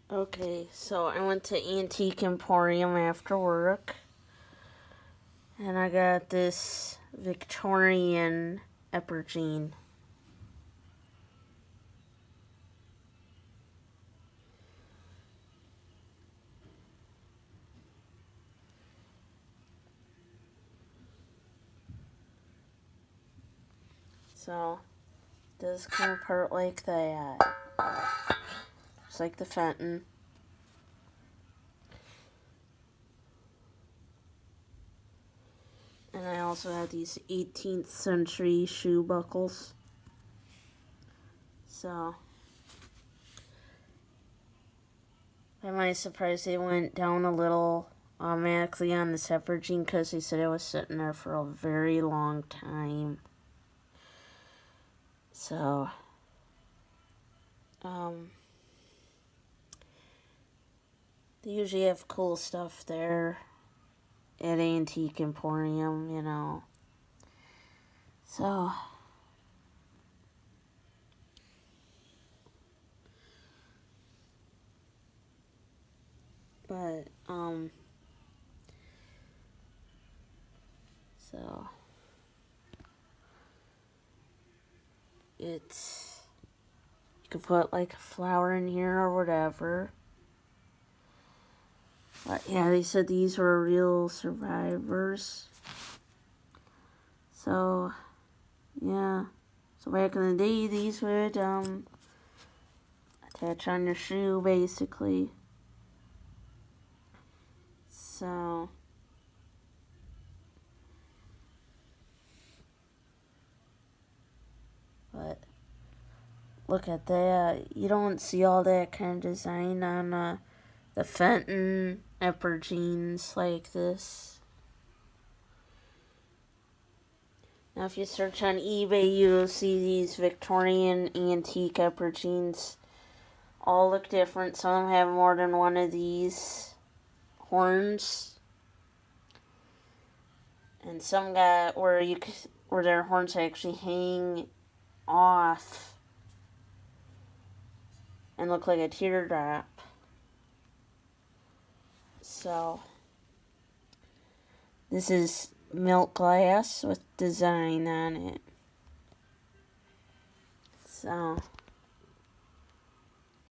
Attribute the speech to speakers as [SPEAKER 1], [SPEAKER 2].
[SPEAKER 1] Okay, so I went to Antique Emporium after work, and I got this Victorian epergne. So, it does come apart like that. Just like the Fenton. And I also have these 18th century shoe buckles. So, am I surprised they went down a little automatically on the epergne because they said it was sitting there for a very long time. So, they usually have cool stuff there at Antique Emporium, you know. So, but, so, it's, you could put like a flower in here or whatever. But yeah, they said these were real survivors. So, yeah. So back in the day, these would, attach on your shoe, basically. So, but look at that. You don't see all that kind of design on the Fenton epergnes like this. Now, if you search on eBay, you'll see these Victorian antique epergnes. All look different. Some of them have more than one of these horns. And some got where their horns actually hang off and look like a teardrop. So, this is milk glass with design on it. So,